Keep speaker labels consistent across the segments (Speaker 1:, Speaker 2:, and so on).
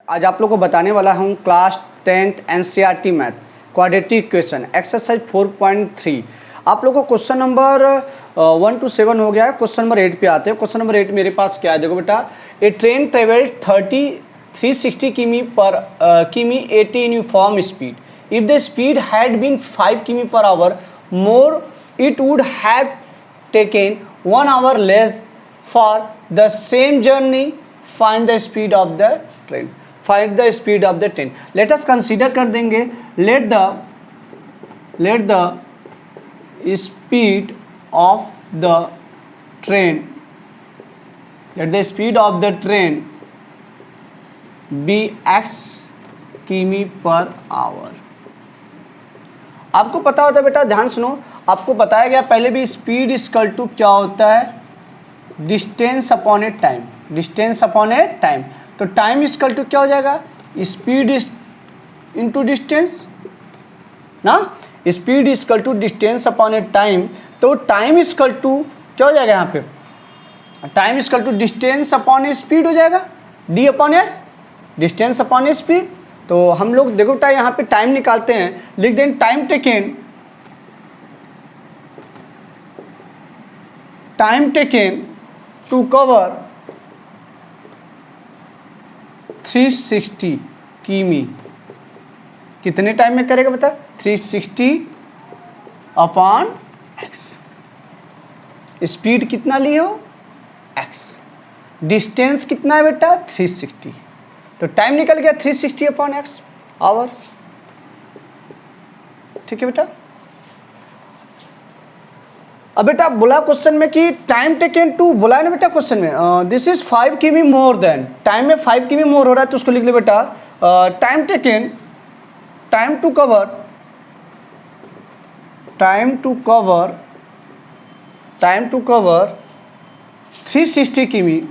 Speaker 1: आज आप लोग को बताने वाला हूँ class 10th NCERT math quadratic equation exercise 4.3। आप लोग को क्वेश्चन नंबर 1 to 7 हो गया है। क्वेश्चन नंबर 8 पे आते हैं। क्वेश्चन नंबर 8 मेरे पास क्या है, देखो बेटा, ए ट्रेन ट्रेवल्ड 360 किमी 80 uniform speed. If the speed had been 5 किमी per hour more it would have taken 1 hour less for the same journey. Find the speed of the train. Find the speed of the train. Let us consider कर देंगे, let the speed of the train, let the speed of the train be x किमी per our. आपको पता होता है बेटा, ध्यान सुनो, आपको बताया गया पहले भी, स्पीड इक्वल टू क्या होता है, distance upon a time. Distance upon a time, तो टाइम इक्वल टू क्या हो जाएगा, स्पीड इनटू डिस्टेंस ना। Speed equal to distance upon a time, तो टाइम इक्वल टू क्या हो जाएगा यहाँ पे, time equal to distance upon a speed हो जाएगा, D upon S, distance upon a speed. तो हम लोग देखो बेटा यहाँ पे टाइम निकालते हैं, लिख दें टाइम टेकन टू कवर 360 किमी। कितने टाइम में करेगा बता, 360 अपॉन एक्स। स्पीड कितना लिए हो, एक्स। डिस्टेंस कितना है बेटा, 360। तो टाइम निकल गया 360 अपॉन एक्स आवर्स। ठीक है बेटा। अब बेटा बोला क्वेश्चन में कि टाइम टेकन टू, बोला है ना बेटा क्वेश्चन में, दिस इज 5 किमी मोर देन, टाइम में 5 किमी मोर हो रहा है, तो उसको लिख ले बेटा, time taken, time to cover 360 किमी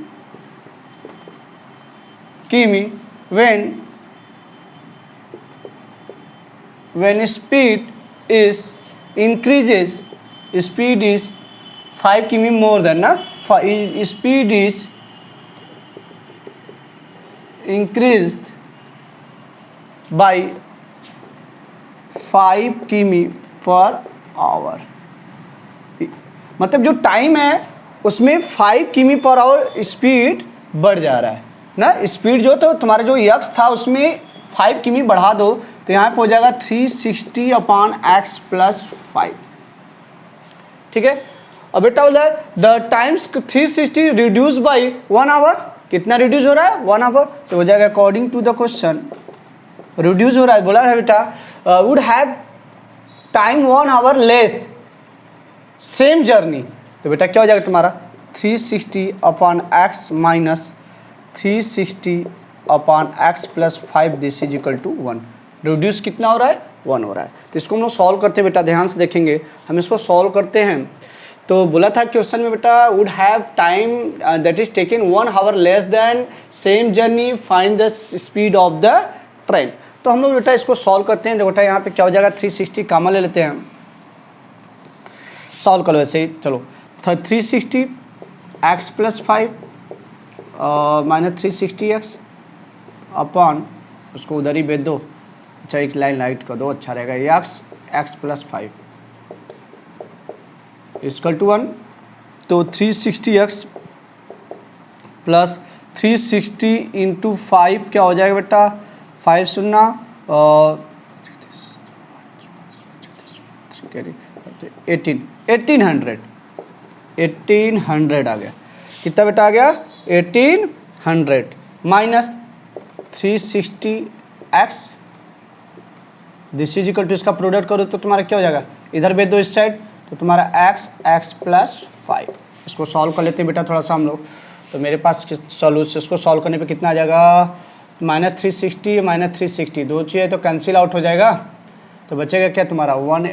Speaker 1: when speed is increases, speed is 5 किमी more than ना, speed is increased by 5 किमी पर आवर। मतलब जो टाइम है उसमें 5 किमी पर आवर स्पीड बढ़ जा रहा है ना। स्पीड जो तो तुम्हारा जो यक्स था उसमें 5 किमी बढ़ा दो, तो यहाँ पे हो जाएगा 360 अपॉन एक्स प्लस 5। ठीक है। अब बेटा बोला the times 360 reduce by 1 hour, कितना रिड्यूस हो रहा है, 1 आवर, तो हो जाएगा according to the question reduce हो रहा है। बोला है बेटा would have time 1 hour less same journey, तो बेटा क्या हो जाएगा तुम्हारा 360 upon x minus 360 upon x plus 5, this is equal to 1। Reduce कितना हो रहा है, 1 हो रहा है। तो इसको हम लोग सॉल्व करते हैं बेटा, ध्यान से देखेंगे, हम इसको सॉल्व करते हैं। तो बोला था क्वेश्चन में बेटा would have time that is taken 1 hour less then same journey, find the speed of the train. तो हम लोग बेटा इसको सॉल्व करते हैं। देखो बेटा यहाँ पे क्या हो जाएगा, 360 कॉमन ले लेते हैं, सॉल्व करो ऐसे ही, चलो 360 x plus 5 minus 360 x upon, उसको उधर ही भेज दो, अच्छा एक लाइन लाइट कर दो, अच्छा रहेगा, एक्स प्लस 5 इक्वल टू 1। तो 360 एक्स प्लस 360 इंटू 5 क्या हो जाएगा बेटा, 5 शून्य 1800 आ गया। कितना बेटा आ गया, 1800 minus 360 x, this is equal to, इसका प्रोडक्ट करो तो तुम्हारा क्या हो जाएगा, इधर भेज दो इस साइड, तो तुम्हारा एक्स प्लस 5। इसको सॉल्व कर लेते हैं बेटा थोड़ा सा हम लोग। तो मेरे पास सॉल्यूशन, इसको सॉल्व करने पे कितना आ जाएगा, माइनस 360 माइनस 360, दो चीज़ें तो कैंसिल आउट हो जाएगा, तो बचेगा क्या तुम्हारा 1,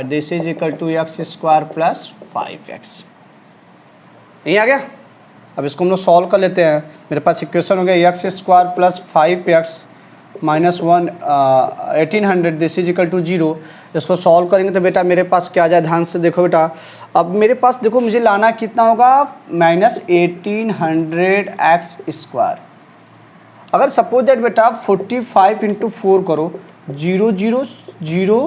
Speaker 1: this is equal to x square plus 5x। यही आ गया। अब इसको हम लोग सॉल्व कर लेते हैं। मेरे पास इक्वेशन हो गया x square plus 5x minus 1800, this is equal to 0। इसको सॉल्व करेंगे तो बेटा मेरे पास क्या आ जाए, ध्यान से देखो बेटा। अब मेरे पास देखो, मुझे लाना कितना होगा, माइनस 1800 एक्स स्क्वायर। अगर सपोज दैट बेटा 45 इंटू 4 करो 0 0 0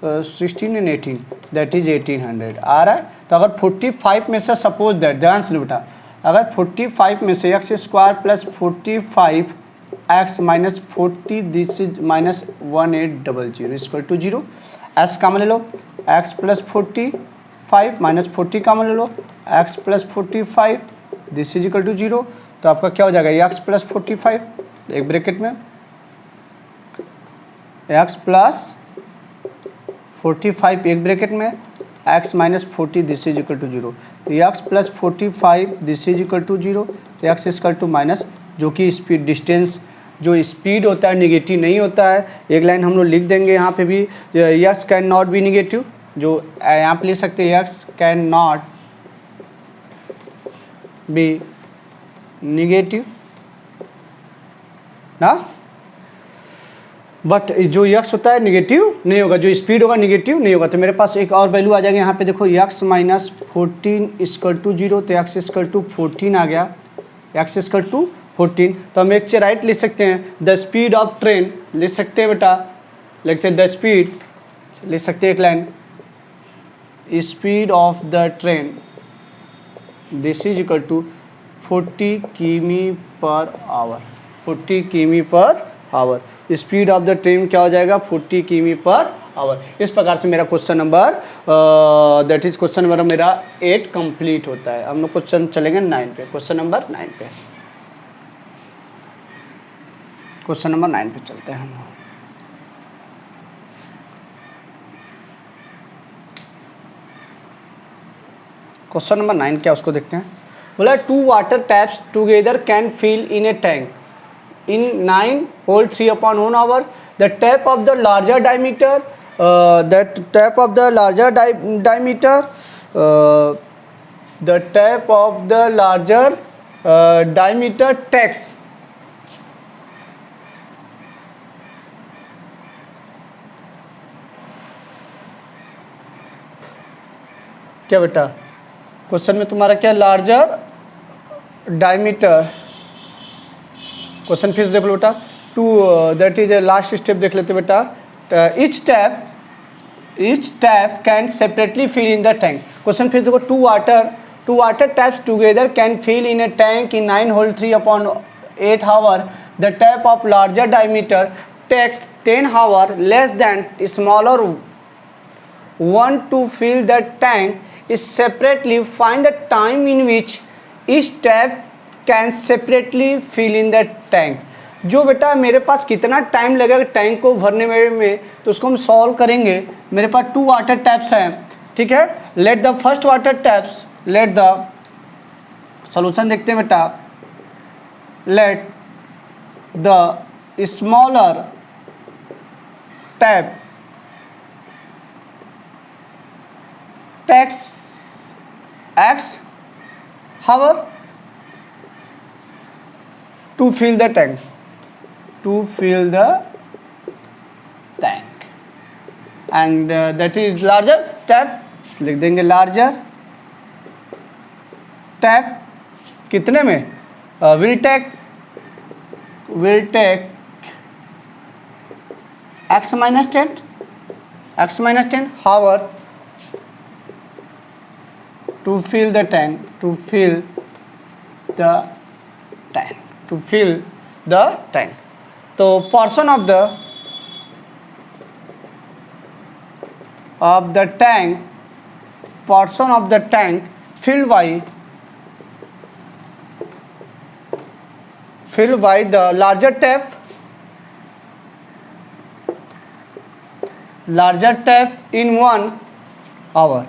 Speaker 1: 16 एंड 18 दैट इज 1800 आ रहा है। तो अगर 45 में से सपोज दैट ध्यान से बेटा, अगर 45 में से x square plus 45 x minus 40 this is minus 1800 equal to 0, x common ले लो, एक्स प्लस 45 माइनस 40 कॉमन ले लो, x plus 45 this is equal to 0। तो आपका क्या हो जाएगा, एक्स प्लस 45 एक ब्रैकेट में, एक्स प्लस 45 एक ब्रैकेट में, x minus 40 this is equal to 0। तो x plus 45 this is equal to 0, तो एक्स इक्वल टू माइनस, जो कि स्पीड डिस्टेंस जो स्पीड होता है निगेटिव नहीं होता है। एक लाइन हम लोग लिख देंगे यहाँ पे भी, x can not be negative, जो यहाँ पे लिख सकते हैं x can not be negative ना, बट जो यक्स होता है निगेटिव नहीं होगा, जो स्पीड होगा निगेटिव नहीं होगा। तो मेरे पास एक और वैल्यू आ जाएगा यहाँ पे, देखो यक्स माइनस 14 इक्वल टू 0, तो एक्स इक्वल टू 14 आ गया, एक्स इक्वल टू 14। तो हम एक से राइट लिख सकते हैं, द स्पीड ऑफ ट्रेन लिख सकते हैं बेटा, लिखते हैं द स्पीड, लिख सकते हैं एक line, speed of the train this is equal to 40 किमी पर आवर, 40 किमी per hour. Speed of the train क्या हो जाएगा, 40 किमी पर आवर। इस प्रकार से मेरा question number that is question number मेरा 8 कंप्लीट होता है। हम लोग क्वेश्चन चलेंगे 9 पे, क्वेश्चन नंबर 9 पे, क्वेश्चन नंबर 9 पे चलते हैं हम। क्वेश्चन नंबर 9 क्या उसको देखते हैं। बोला 2 water taps together can fill in a tank in 9 whole 3/1 hour. The tap of the larger diameter, the tap of the larger diameter takes क्या बेटा, क्वेश्चन में तुम्हारा क्या, लार्जर डायमीटर, क्वेश्चन फिर देख लो बेटा, to that is a last step देख लेते बेटा, each tap can separately fill in the tank. Question फिर देखो, two water taps together can fill in a tank in 9 whole 3/8 hour. The tap of larger diameter takes 10 hour less than smaller one to fill the tank. Is separately find the time in which each tap can separately fill in the tank. जो बेटा मेरे पास कितना time लगेगा tank को भरने में, तो उसको हम सॉल्व करेंगे। मेरे पास 2 वाटर टैप्स हैं, ठीक है। Let the first water taps, let the solution देखते हैं बेटा, let the smaller tap takes x hour to fill the tank, and that is larger tap, लिख देंगे larger tap कितने में, will take x minus 10 hour to fill the tank, तो portion of the tank filled by the larger tap in 1 hour,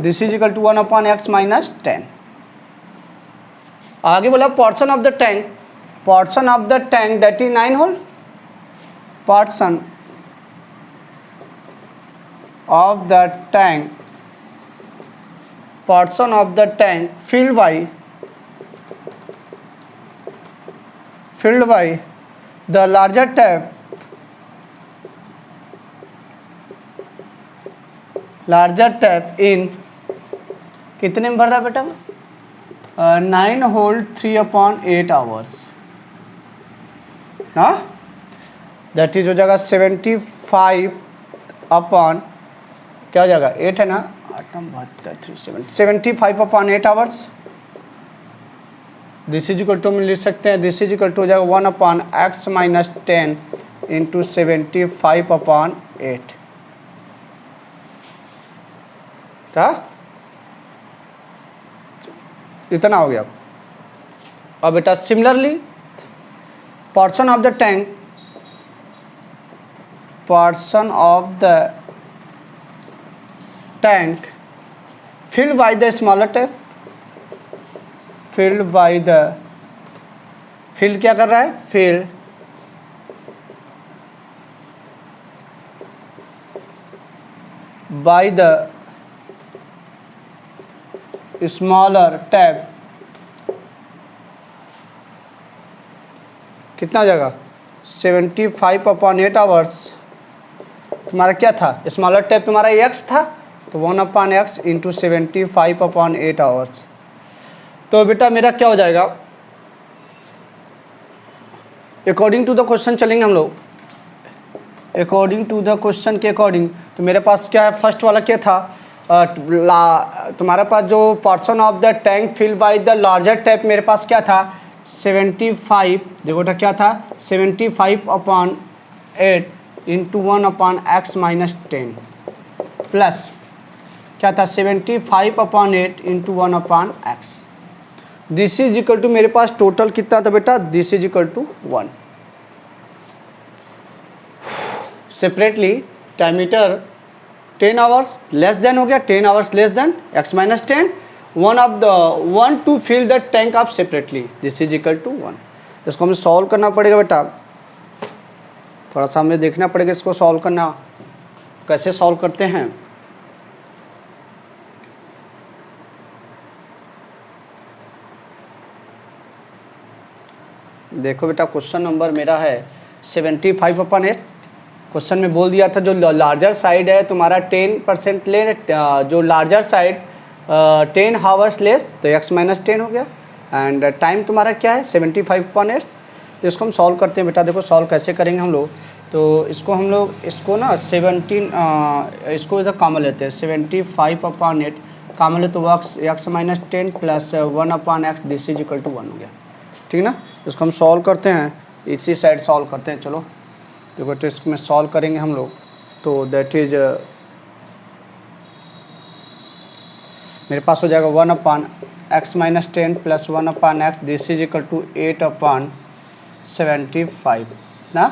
Speaker 1: this is equal to 1/x minus 10। आगे बोला portion of the tank that is 9 whole, portion of the tank filled by the larger tap in कितने में भर रहा है बेटा, 9 whole 3/8 hours, हाँ, that is हो जाएगा 75 अपॉन क्या हो जाएगा 8 है ना, 75/8 hours. This is equal to हम लिख सकते हैं, दिस इज इक्वल टू हो जाएगा 1/x माइनस 10 इंटू 75/8, क्या इतना हो गया। अब बेटा similarly portion of the tank filled by the smaller tap, filled क्या कर रहा है, filled by the smaller tap, कितना हो जाएगा 75/8 आवर्स। तुम्हारा क्या था, स्मॉलर टैप तुम्हारा x था, तो 1/x इंटू 75/8 आवर्स। तो बेटा मेरा क्या हो जाएगा, अकॉर्डिंग टू द क्वेश्चन चलेंगे हम लोग, अकॉर्डिंग टू द क्वेश्चन के अकॉर्डिंग। तो मेरे पास क्या है, फर्स्ट वाला क्या था, तुम्हारे पास जो portion of the tank filled by the larger tap, मेरे पास क्या था 75, देखो बेटा क्या था 75/8 इंटू 1/x माइनस 10 प्लस क्या था 75/8 into 1/x। This is equal to मेरे पास टोटल कितना था बेटा, this is equal to 1। Separately diameter 10 hours less than हो गया, 10 hours less than x minus 10, one to fill the tank up separately, this is equal to 1। इसको हमें solve करना पड़ेगा बेटा, थोड़ा सा हमें देखना पड़ेगा इसको सॉल्व करना, कैसे सॉल्व करते हैं। देखो बेटा क्वेश्चन नंबर मेरा है 75/8, क्वेश्चन में बोल दिया था जो लार्जर साइड है तुम्हारा 10% ले, जो लार्जर साइड 10 हावर्स लेस, तो x माइनस 10 हो गया, एंड टाइम तुम्हारा क्या है 75/8। तो इसको हम सॉल्व करते हैं बेटा, देखो सॉल्व कैसे करेंगे हम लोग। तो इसको हम लोग इसको ना 17 इसको इधर कॉमन लेते हैं, 75/8 कॉमन ले तो x minus 10 plus 1/x, this is equal to 1 हो गया, ठीक ना। इसको हम सॉल्व करते हैं, इसी साइड सॉल्व करते हैं, चलो देखो तो इसमें सॉल्व करेंगे हम लोग। तो दैट इज मेरे पास हो जाएगा 1/x minus 10 plus 1/x, this is equal to 8/75 ना।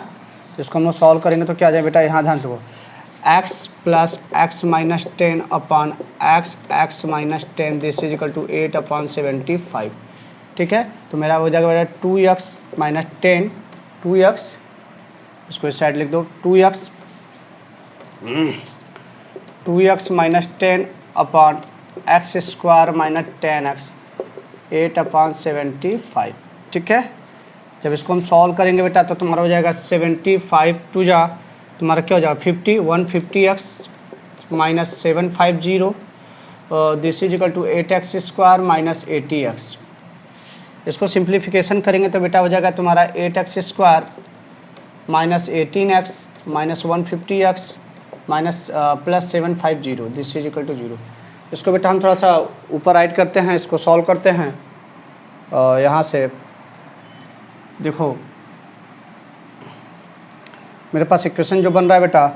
Speaker 1: तो इसको हम लोग सॉल्व करेंगे तो क्या आ जाए बेटा, यहाँ ध्यान दो, x plus x minus 10/x, x minus 10, this is equal to 8/75, ठीक है। तो मेरा हो जाएगा बेटा 2x माइनस 10, 2x, इसको इस साइड लिख दो, 2x minus 10/x² minus 10x, 8/75, ठीक है। जब इसको हम सॉल्व करेंगे बेटा तो तुम्हारा हो जाएगा 75 टू जा तुम्हारा क्या हो जाएगा 50, 150x minus 750, this is equal to 8x² minus 80x। इसको सिंप्लीफिकेशन करेंगे तो बेटा हो जाएगा तुम्हारा 8x² minus 18x minus 150x minus plus 750, this is equal to 0। इसको बेटा हम थोड़ा सा ऊपर राइट करते हैं, इसको सॉल्व करते हैं। यहाँ से देखो मेरे पास इक्वेशन जो बन रहा है बेटा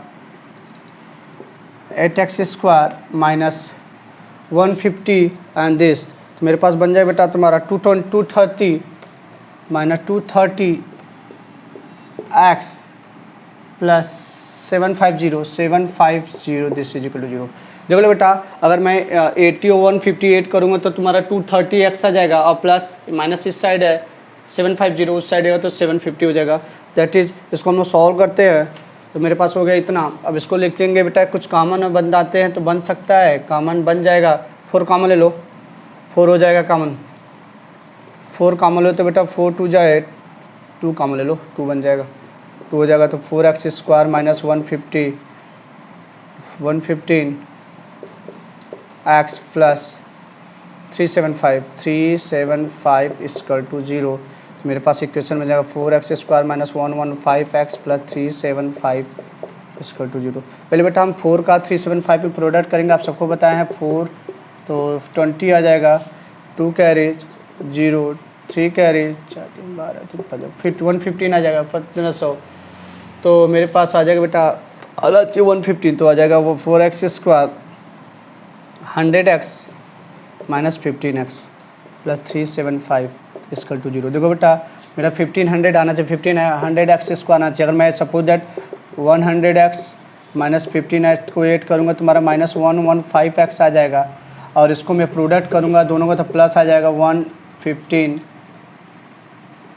Speaker 1: 8x² माइनस 150 एंड दिस, तो मेरे पास बन जाए बेटा तुम्हारा 230 minus 230x plus 750, this is equal to 0। देख लो बेटा अगर मैं 80 और 158 करूँगा तो तुम्हारा 230x आ जाएगा, और प्लस माइनस इस साइड है 750 उस साइड है तो 750 हो जाएगा। दैट इज इसको हम लोग सॉल्व करते हैं तो मेरे पास हो गया इतना। अब इसको लिख लेंगे बेटा, कुछ कॉमन बन जाते हैं तो बन सकता है, कॉमन बन जाएगा 4 कॉमन ले लो, 4 हो जाएगा कॉमन, 4 कॉमन लो तो बेटा 4 2 जाए 2 कॉमन ले लो, 2 बन जाएगा, 2 हो जाएगा तो 4x² minus 115 x plus 375 equal to 0। तो मेरे पास इक्वेशन में जाएगा 4x² minus 115x plus 375 equal to 0। पहले बेटा हम 4 का 375 में प्रोडक्ट करेंगे, आप सबको बताया है 4 तो 20 आ जाएगा, 2 कैरीज 0, 3 कैरीज 4 3 12 3 15 फिर 115 आ जाएगा 1500। तो मेरे पास आ जाएगा बेटा आधा 115 तो आ जाएगा वो 4x² 100x minus 15x plus 375 equal to 0। देखो बेटा मेरा 1500 आना चाहिए, 1500x आना चाहिए। अगर मैं suppose that 100x minus 15x को ऐड करूँगा तो हमारा माइनस 115x आ जाएगा, और इसको मैं प्रोडक्ट करूँगा दोनों का तो प्लस आ जाएगा 115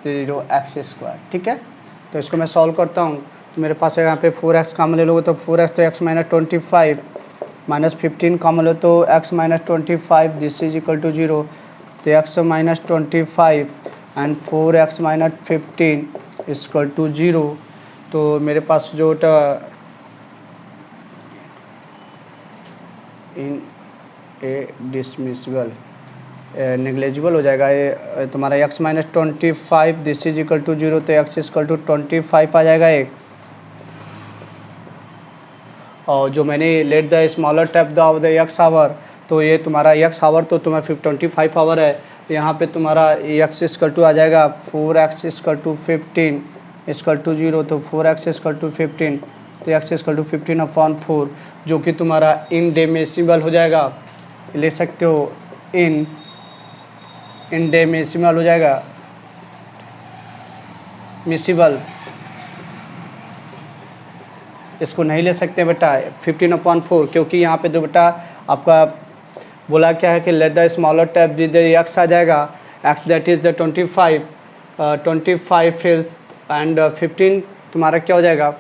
Speaker 1: 0x²। ठीक है, तो इसको मैं सॉल्व करता हूँ। तो मेरे पास यहाँ पे 4x कॉमन ले लोगे तो 4x तो x माइनस 25 माइनस 15 कॉमन लो तो x minus 25 this is equal to 0। तो x minus 25 and 4x minus 15 equal to 0। तो मेरे पास जो इन ए डिसमिसिबल नेग्लेजिबल हो जाएगा, ये तुम्हारा x minus 25 this is equal to 0। तो x इक्वल टू 25 आ जाएगा एक, और जो मैंने let the smaller tap of the x hour, तो ये तुम्हारा x आवर तो तुम्हारा 25 आवर है, यहाँ पे तुम्हारा x इक्वल टू आ जाएगा 4x equal to 15 equal to 0। तो 4x इक्वल टू 15 तो x इक्वल टू 15/4 जो कि तुम्हारा इनडेमिसिबल हो जाएगा, ले सकते हो इनडेमिसिबल हो जाएगा, मिसिबल इसको नहीं ले सकते बेटा 15/4, क्योंकि यहाँ पे जो बेटा आपका बोला क्या है कि let the smaller tap the x आ जाएगा, x that is the 25 fills and 15 तुम्हारा क्या हो जाएगा,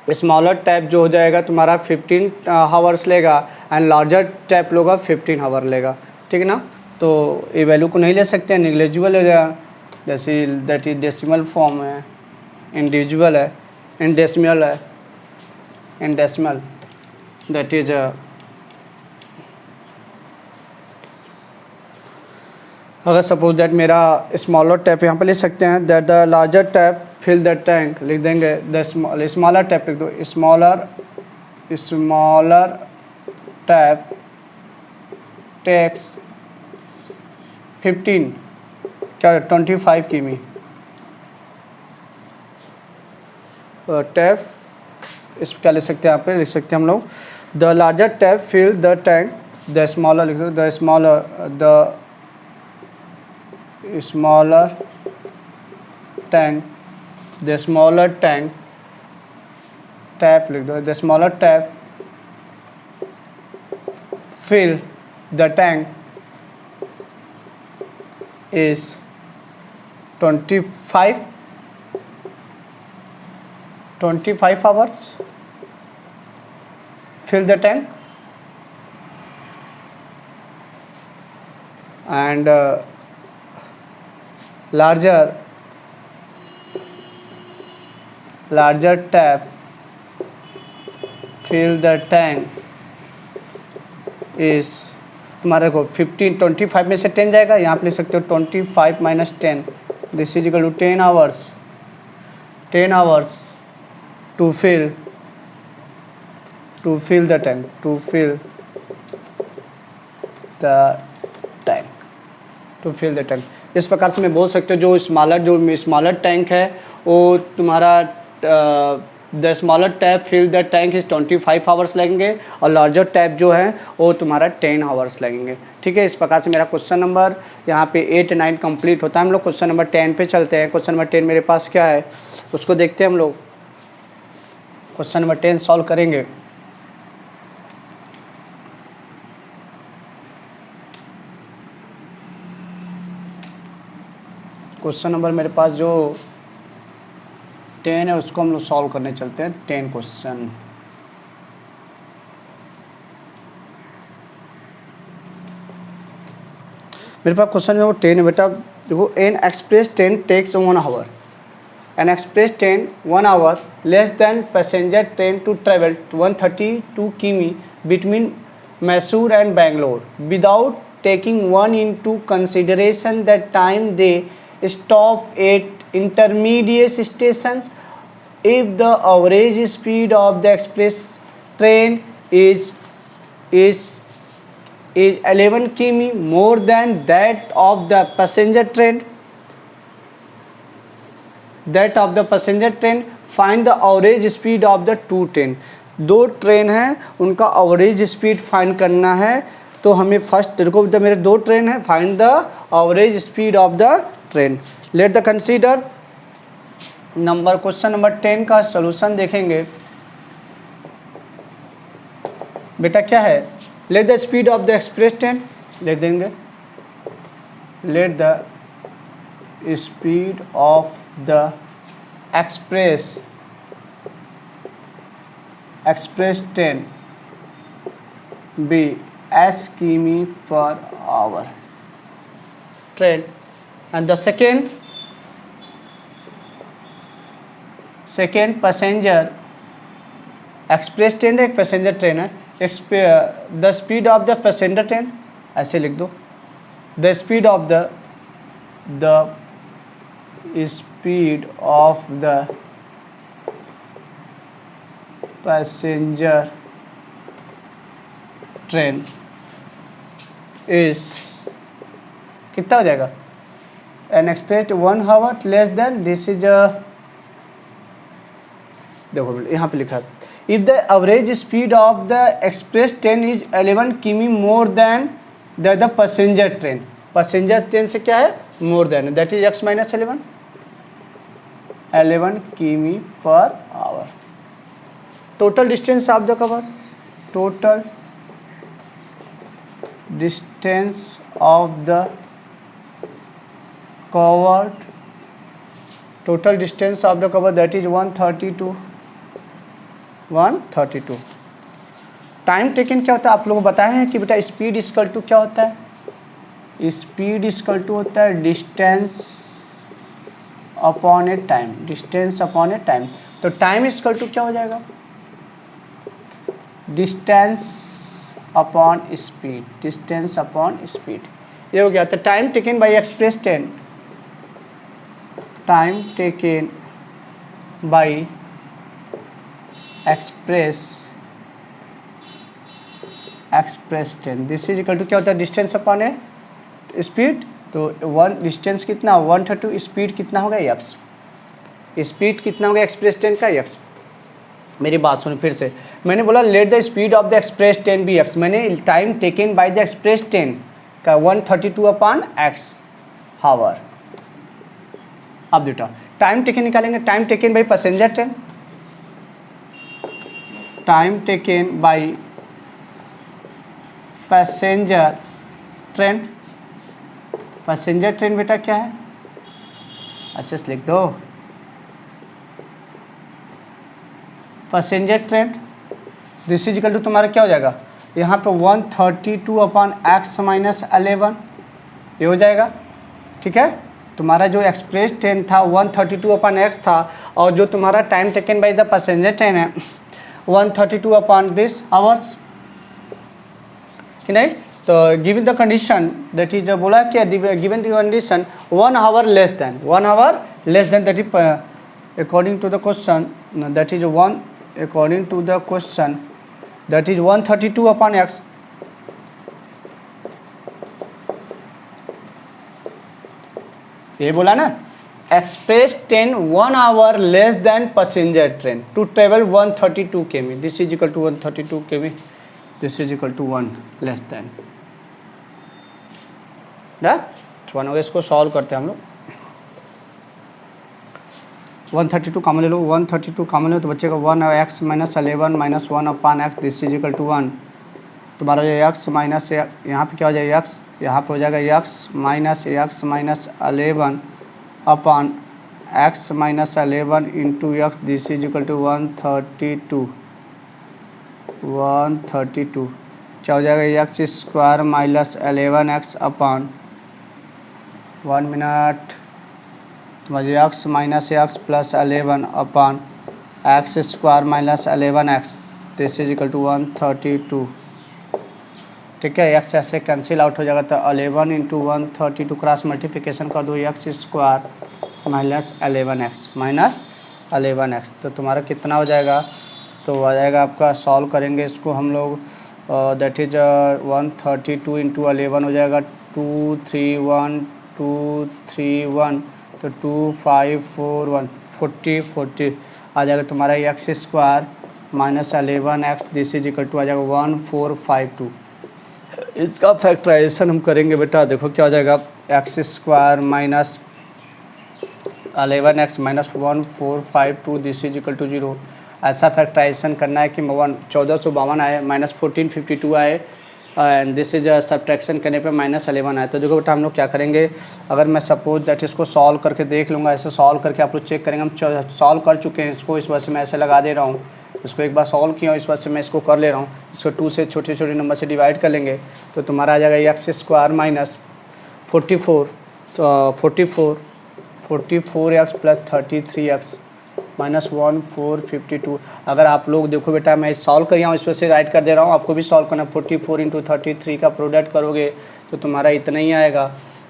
Speaker 1: स्मॉलर टैप जो हो जाएगा तुम्हारा 15 हावर्स लेगा एंड लार्जर टैप लोगा 15 हावर लेगा। ठीक है ना, तो ये वैल्यू को नहीं ले सकते हैं, निग्लेजिबल हो जाएगा। जैसे दैट इज डेसिमल फॉर्म है, इंडिविजुअल है, इंडेसिमल है, इंडेसिमल दैट इज अगर सपोज दैट मेरा स्मॉलर टैप यहाँ पे ले सकते हैं, that the larger tap fill the tank लिख देंगे, द स्मॉलर टैप लिख दो, स्मॉलर टैप टेक्स 15 क्या 25 किमी टैप, इस क्या ले सकते हैं यहाँ पे लिख सकते हैं हम लोग, the larger tap fill the tank, the smaller लिख दो, the smaller tank, the smaller tank tap लिख दो, the smaller tap fill the tank is 25 hours fill the tank and larger tap fill the tank is तुम्हारे को 25 में से 10 जाएगा, यहाँ पे लिख सकते हो 25 minus 10 this is equal to 10 hours to fill the tank इस प्रकार से मैं बोल सकते हो। जो स्मॉलर टैंक है वो तुम्हारा the smaller tap fill the tank is 25 hours लगेंगे, और लार्जर टैप जो है वो तुम्हारा 10 आवर्स लगेंगे। ठीक है, इस प्रकार से मेरा क्वेश्चन नंबर यहाँ पे 8 9 कंप्लीट होता है। हम लोग क्वेश्चन नंबर 10 पे चलते हैं। क्वेश्चन नंबर 10 मेरे पास क्या है उसको देखते हैं हम लोग। क्वेश्चन नंबर 10 सॉल्व करेंगे। क्वेश्चन नंबर मेरे पास जो 10 है उसको हम लोग सॉल्व करने चलते हैं। 10 क्वेश्चन मेरे पास क्वेश्चन जो 10 है बेटा, देखो an express train takes 1 hour, an express train 1 hour less than passenger train to travel 132 किमी between Mysore and Bangalore without taking one into consideration the time they stop at intermediate stations. If the average speed of the express train is 11 km more than that of the passenger train, find the average speed of the two train. दो train हैं, उनका average speed find करना है. तो हमें first देखो, जब मेरे दो ट्रेन है, find the average speed of the train. Let the consider question number 10 का सोल्यूशन देखेंगे. बेटा क्या है, let the speed of the express train, let देंगे let the speed of the express train be s km per hour train. And the second passenger express train है, एक passenger train है. The speed of the passenger train ऐसे लिख दो, the speed of the passenger train is कितना हो जाएगा, N express 1 hour less then this is देखो यहाँ पे लिखा है, if the average speed of the express train is 11 किमी more than the passenger train. Passenger train से क्या है, more than, that is x minus 11 किमी per our. Total distance of the cover, total distance of the covered, that is 132. Time taken क्या होता है, आप लोगों को बताए हैं कि बेटा स्पीड इक्वल टू क्या होता है, स्पीड इक्वल टू होता है डिस्टेंस अपॉन ए टाइम, तो टाइम इक्वल टू क्या हो जाएगा, डिस्टेंस अपॉन स्पीड, ये हो गया. तो time taken by express train, express train this is equal to क्या होता है, डिस्टेंस अपॉन ए स्पीड. तो वन डिस्टेंस कितना 132, स्पीड कितना होगा x, स्पीड कितना होगा एक्सप्रेस ट्रेन का x. मेरी बात सुनो फिर से, मैंने बोला let the speed of the express train be x, मैंने time taken by the express train का 132 अपॉन एक्स हावर. अब बेटा टाइम टेकन निकालेंगे, time taken by passenger train, passenger train बेटा क्या है, अच्छे से लिख दो, passenger train this is equal to तुम्हारा क्या हो जाएगा, यहाँ पे 132 अपॉन एक्स माइनस 11, ये हो जाएगा. ठीक है, तुम्हारा जो एक्सप्रेस ट्रेन था 132 अपॉन एक्स था, और जो तुम्हारा time taken by the passenger train है 132 अपॉन दिस आवर्स, कि नहीं. तो given the condition, that is बोला क्या, given the condition 1 hour less then, that is according to the question, that is 132 upon x. ये बोला ना, express train 1 hour less than passenger train to travel 132 km, this is equal to 132 km, this is equal to 1 less than. One हो गया, इसको solve करते हैं हम लोग. 132 कॉमन ले लो, 132 कॉमन लो तो बचेगा 1 x minus 11 minus 1 upon x, this is equal to 1. तुम्हारा जो एक्स माइनस यहाँ पे क्या हो जाएगा, एक्स यहाँ पे हो जाएगा x minus 11 upon x minus 11 into x, this is equal to 132. क्या हो जाएगा, x square minus 11x upon 1 minute, तुम्हारा x minus x plus 11 upon x square minus 11x, this is equal to 132. ठीक है। एक्स ऐसे cancel out हो जाएगा, तो 11 इंटू 132 क्रॉस मल्टीप्लिकेशन कर दो, एक्स स्क्वायर माइनस 11x, तो तुम्हारा कितना हो जाएगा, तो आ जाएगा आपका, सॉल्व करेंगे इसको हम लोग, दैट इज 132 इंटू 11 हो जाएगा 231 तो 2541 40 आ जाएगा तुम्हारा x square minus 11x, this is equal to आ जाएगा 1452। इसका फैक्टराइजेशन हम करेंगे बेटा, देखो क्या हो जाएगा, x square minus 11x minus 1452 this is equal to 0। ऐसा फैक्टराइजेशन करना है कि 1452 आए माइनस 1452 आए एंड दिस इज सब्ट्रैक्शन करने पे माइनस 11 आए। तो देखो बेटा हम लोग क्या करेंगे, अगर मैं सपोज दैट इसको सॉल्व करके देख लूँगा, ऐसे सॉल्व करके आप लोग चेक करेंगे, हम सॉल्व कर चुके हैं इसको, इस वजह से मैं ऐसे लगा दे रहा हूँ, इसको एक बार सॉल्व किया इस वजह से मैं इसको कर ले रहा हूँ। इसको 2 से छोटे छोटे नंबर से डिवाइड कर लेंगे तो तुम्हारा आ जाएगा x square minus 44x plus 33x minus 1452। अगर आप लोग देखो बेटा मैं सॉल्व कर रहा हूँ, इस वजह से राइट कर दे रहा हूँ, आपको भी सॉल्व करना। 44 इंटू 33 का प्रोडक्ट करोगे तो तुम्हारा इतना ही आएगा,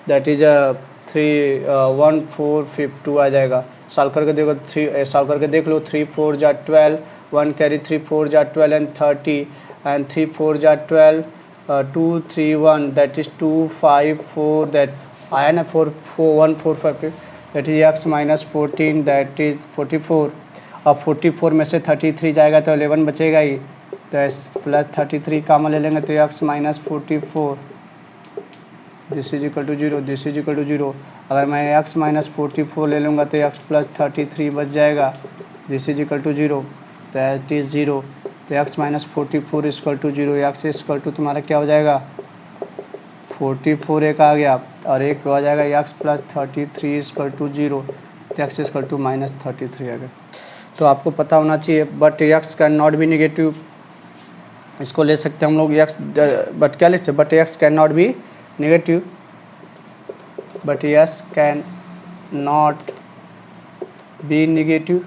Speaker 1: दैट इज 1452 आ जाएगा। सॉल्व करके देखो, सॉल्व करके देख लो, 3 4 जा 12, 1 कैरी 3 4 जा 12 एंड 30 एंड 3 4 जा 12, 2 3 1 दैट इज 254, दैट आया ना 145, that is x minus 14 that is 44। अब 44 में से 33 जाएगा तो 11 बचेगा ही, तो प्लस 33 कामन ले लेंगे तो x minus 44 this is equal to 0, this is equal to 0। अगर मैं एक्स माइनस 44 ले लूँगा तो एक्स प्लस 33 बच जाएगा, this is equal to 0, that is 0। तो x minus 44 equal to 0, x equal to तुम्हारा क्या हो जाएगा, 44 एक आ गया और एक हो जाएगा एक्स प्लस 33 इक्वल टू 0, तो एक्स इक्वल टू माइनस 33 आ गया। तो आपको पता होना चाहिए, but x can not be negative, इसको ले सकते हैं हम लोग एक्स, बट क्या ले सकते, but x can not be negative, but yes can not be negative.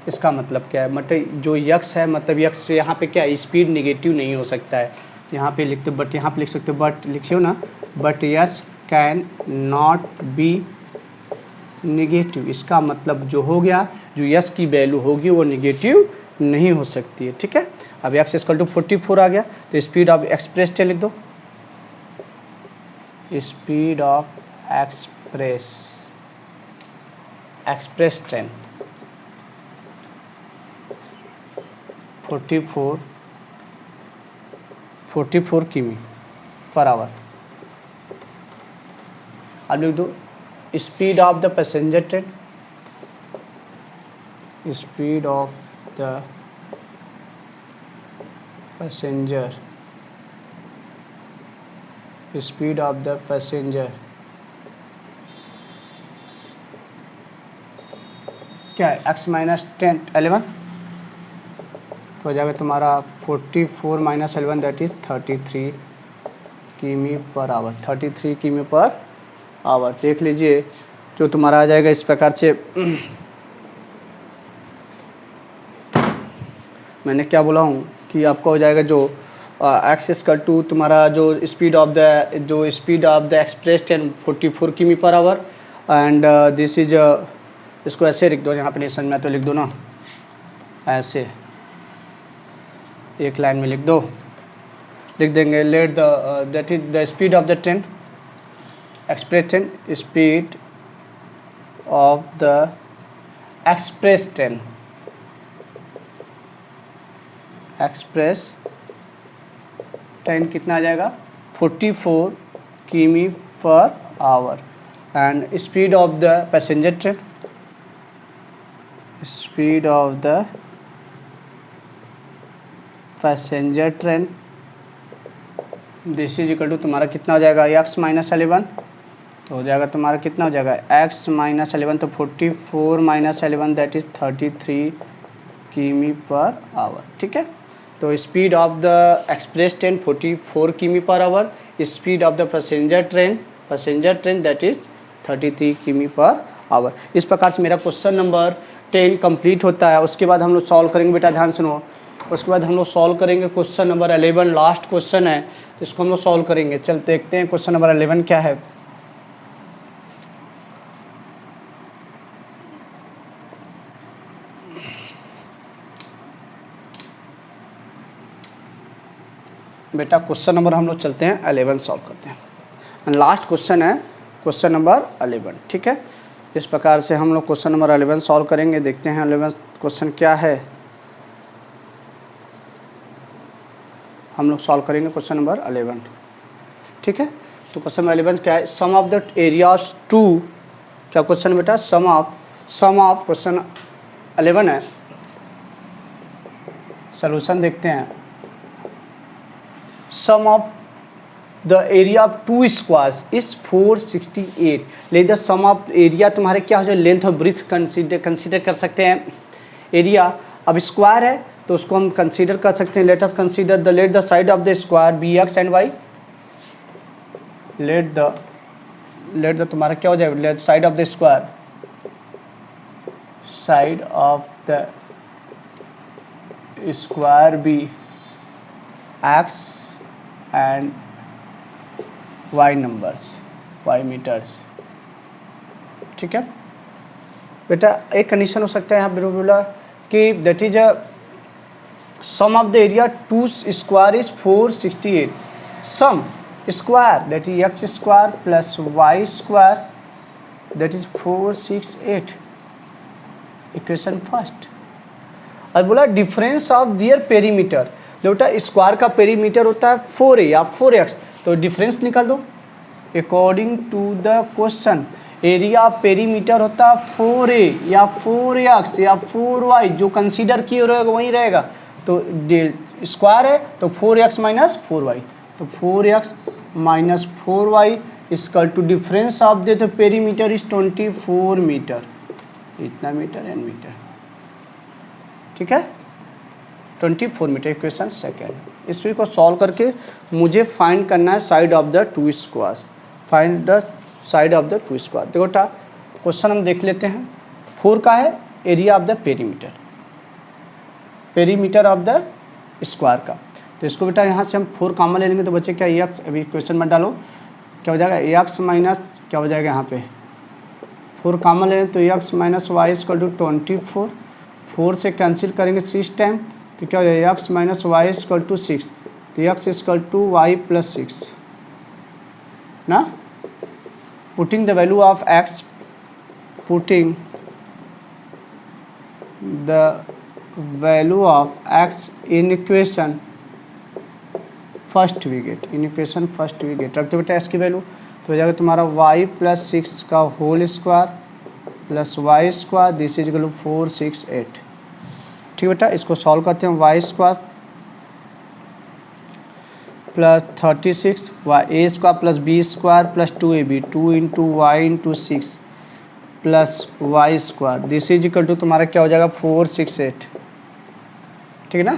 Speaker 1: इसका मतलब क्या है, मतलब जो यक्स है, मतलब यक्स यहाँ पे क्या है, स्पीड नेगेटिव नहीं हो सकता है, यहाँ पे लिखते, बट यहाँ पे लिख सकते हो, बट लिखियो ना, but yes can not be negative. इसका मतलब जो हो गया, जो यस की वैल्यू होगी वो नेगेटिव नहीं हो सकती है, ठीक है। अब एक्स इक्वल टू 44 आ गया, तो स्पीड ऑफ एक्सप्रेस टेन लिख दो, स्पीड ऑफ एक्सप्रेस ट्रेन 44 किमी पर आवर। अब लिख दो speed of the passenger train, speed of the passenger, speed of the passenger क्या है, एक्स माइनस 11 तो हो जाएगा तुम्हारा 44 माइनस 11 दैट इज 33 किमी पर आवर, 33 किमी पर आवर। देख लीजिए जो तुम्हारा आ जाएगा इस प्रकार से, मैंने क्या बोला हूँ कि आपका हो जाएगा जो एक्स इक्वल टू तुम्हारा जो speed of the express train 44 किमी per hour and this is, इसको ऐसे लिख दो, यहाँ पे नहीं समझ में तो लिख दो ना, ऐसे एक लाइन में लिख दो, लिख देंगे, let the that is the speed of the train express train, speed of the express train, express train कितना आ जाएगा 44 किमी per hour and speed of the passenger train, speed of the passenger train this is equal to तुम्हारा कितना हो जाएगा, x minus 11 तो हो जाएगा तुम्हारा कितना हो जाएगा, एक्स माइनस 11 तो 44 माइनस 11 दैट इज 33 किमी पर आवर, ठीक है। तो speed of the express train 44 किमी per hour, speed of the passenger train that is 33 किमी पर आवर। इस प्रकार से मेरा क्वेश्चन नंबर 10 कंप्लीट होता है। उसके बाद हम लोग सॉल्व करेंगे बेटा, ध्यान सुनो, उसके बाद हम लोग सॉल्व करेंगे क्वेश्चन नंबर 11, लास्ट क्वेश्चन है तो इसको हम लोग सॉल्व करेंगे। चल देखते हैं क्वेश्चन नंबर 11 क्या है। बेटा क्वेश्चन नंबर हम लोग चलते हैं 11 सॉल्व करते हैं। लास्ट क्वेश्चन है क्वेश्चन नंबर 11, ठीक है। इस प्रकार से हम लोग क्वेश्चन नंबर 11 सॉल्व करेंगे। देखते हैं 11 क्वेश्चन क्या है। हम लोग सॉल्व करेंगे क्वेश्चन नंबर 11, ठीक है। तो क्वेश्चन नंबर 11 क्या है, sum of the areas two, क्या क्वेश्चन बेटा, सम ऑफ क्वेश्चन 11 है। सॉल्यूशन देखते हैं। Sum of the area of two squares is 468। लेकिन द सम ऑफ एरिया तुम्हारे क्या हो जाए, लेंथ और ब्रीथ कंसीडर कर सकते हैं। एरिया अब स्क्वायर है तो उसको हम कंसीडर कर सकते हैं। Let us consider the let the side of the square be x and y. Let the तुम्हारा क्या हो जाएगा, let side of the square, side of the square be x and y numbers, y metres, ठीक है बेटा। एक condition हो सकता है यहाँ पर बोला कि that is a sum of the area two square is 468। Sum square that is x square plus y square that is 468, equation first. और बोला डिफरेंस ऑफ दियर पेरीमीटर, जो बेटा स्क्वायर का पेरीमीटर होता है 4a या 4x, तो difference निकाल दो। According to the question area perimeter होता है 4a या 4x या 4y, जो कंसीडर किए रहेगा वही रहेगा। तो स्क्वायर है तो 4x माइनस 4y, तो 4x minus 4y equal to difference of the perimeter is 24 metre, इतना मीटर एन मीटर, ठीक है 24 मीटर, इक्वेशन सेकेंड। इस को सॉल्व करके मुझे फाइंड करना है side of the two squares, find the side of the two square. देखो बेटा क्वेश्चन हम देख लेते हैं। 4 का है area of the perimeter, perimeter of the square का। तो इसको बेटा यहाँ से हम 4 कॉमन ले लेंगे तो बच्चे क्या एक्स, अभी क्वेश्चन में डालो क्या हो जाएगा, एक्स माइनस क्या हो जाएगा, यहाँ पे 4 कॉमन ले लें तो x minus y equal to 24। 4 से कैंसिल करेंगे 6 टाइम तो क्या हो जाएगा, x minus y equal to 6, तो x equal to y plus 6 ना। Putting the value of x, putting the value of x in equation first we get, in equation first we get रखते बेटा x की value, तो हो जाएगा तुम्हारा y plus 6 का whole square plus y square, this is equal to 468, ठीक बेटा। इसको सॉल्व करते हैं, y square plus 36 a square plus b square plus 2ab, 2 into y into 6 plus y square, this is equal to तुम्हारा क्या हो जाएगा 468, ठीक है ना।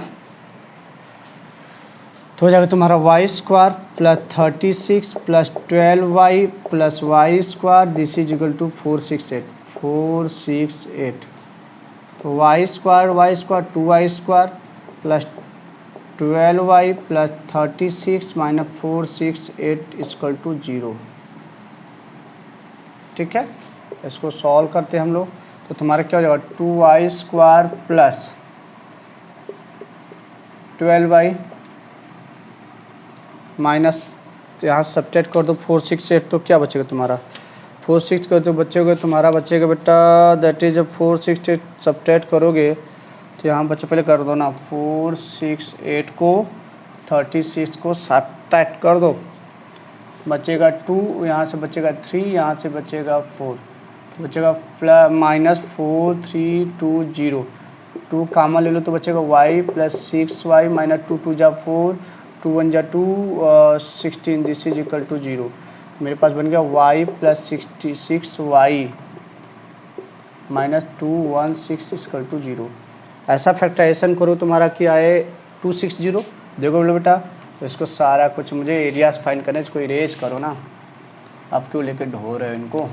Speaker 1: तो हो जाएगा तुम्हारा y square plus 36 plus 12y plus y square, this is equal to 468। तो y square 2y square plus 12y plus 36 minus 468 equal to 0, ठीक है। इसको सॉल्व करते हैं हम लोग तो तुम्हारा क्या हो जाएगा 2y square plus 12y minus यहाँ सब्ट्रैक्ट कर दो 468, तो क्या बचेगा तुम्हारा 46 कर दो बचेगा, तुम्हारा बचेगा बेटा दैट इज 468 सब्ट्रैक्ट करोगे तो यहाँ बच्चे पहले कर दो ना 468 को 36 को सब्ट्रैक्ट कर दो, बचेगा 2, यहाँ से बचेगा 3, यहाँ से बचेगा 4, तो बचेगा प्लस माइनस 4320, 2 कामन ले लो तो बचेगा y प्लस 6y माइनस 2 2 जा 4, 2 1 जा 2 16, दिस इज इक्वल टू 0। मेरे पास बन गया y plus 66y minus 216 equal to 0। ऐसा फैक्टराइजेशन करो तुम्हारा कि आए 260। देखो बोलो बेटा तो इसको सारा कुछ मुझे एरियाज फाइंड करना है, इसको इरेज करो ना, आप क्यों लेके ढो रहे हो इनको,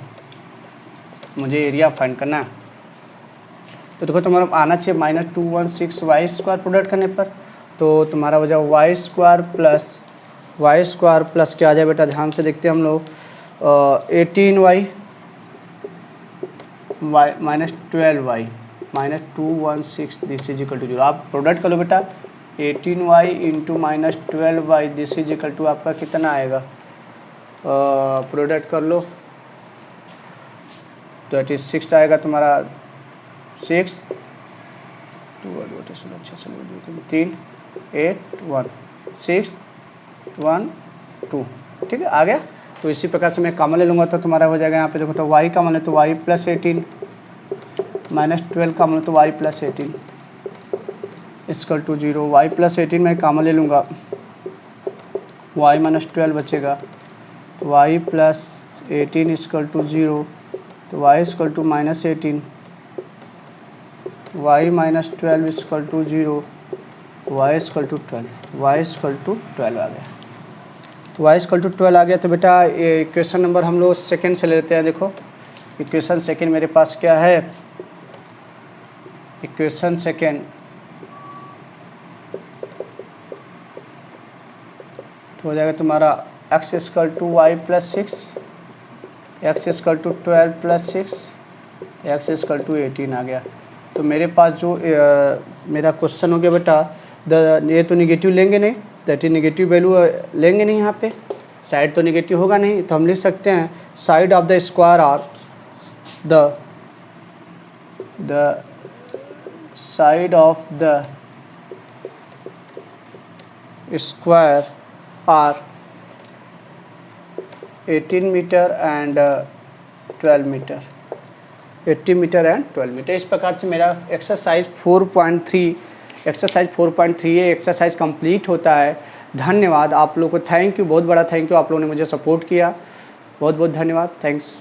Speaker 1: मुझे एरिया फाइंड करना है। तो देखो तुम्हारा आना चाहिए -216 वाई स्क्वायर प्रोडक्ट करने पर, तो तुम्हारा हो जाए वाई स्क्वायर प्लस क्या आ जाए बेटा, ध्यान से देखते हैं हम लोग, 18y -12y -216 this is equal to 0। आप प्रोडक्ट कर लो बेटा, 18y into -12y this is equal to आपका कितना आएगा, प्रोडक्ट कर लो, 36 आएगा तुम्हारा, 6 2 अच्छा से 3 8 1 6 1 2, ठीक है, आ गया। तो इसी प्रकार से मैं कॉमन ले लूँगा तो तुम्हारा हो जाएगा यहाँ पे देखो, तो y कॉमन है तो y प्लस 18 -12 कॉमन है तो y plus 18 equal to 0। y plus 18 मैं कॉमन ले लूँगा, y -12 बचेगा, तो y प्लस 18 इक्वल टू 0, तो y equal to -18, y -12 equal to 0, y equal to 12, y equal to 12 आ गया। तो y इक्वल टू 12 आ गया। तो बेटा ये इक्वेशन नंबर हम लोग सेकेंड से लेते हैं। देखो इक्वेशन सेकेंड मेरे पास क्या है, इक्वेशन सेकेंड तो हो जाएगा तुम्हारा x equal to y plus 6, x equal to 12 plus 6, x equal to 18 आ गया। तो मेरे पास जो मेरा क्वेश्चन हो गया बेटा, ये तो निगेटिव लेंगे नहीं, दैट इज निगेटिव वैल्यू लेंगे नहीं, यहाँ पे साइड तो निगेटिव होगा नहीं, तो हम लिख सकते हैं side of the square are the side of the square are 18 metre and 12 metre, 80 metre and 12 metre. इस प्रकार से मेरा एक्सरसाइज 4.3 ये एक्सरसाइज कंप्लीट होता है। धन्यवाद आप लोगों को, थैंक यू, बहुत बड़ा थैंक यू, आप लोगों ने मुझे सपोर्ट किया, बहुत बहुत धन्यवाद, थैंक्स।